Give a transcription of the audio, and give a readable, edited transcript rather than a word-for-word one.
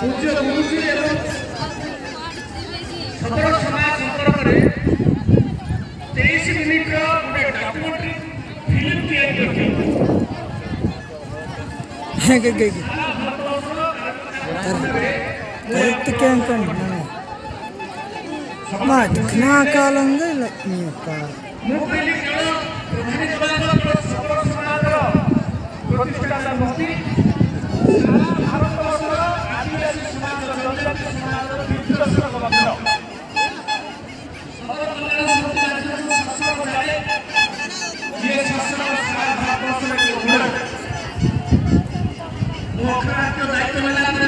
पूज्य गुरुजी एवं सदर समाज संपर्क में 23 मिनिट गोटे डॉक्यूमेंट्री फिल्म तैयारी दिखना कालंग प्रतिष्ठान मूर्ति भारत आदिवासी समाज जनजाति समाज दिग्दर्शक दायित्व मिला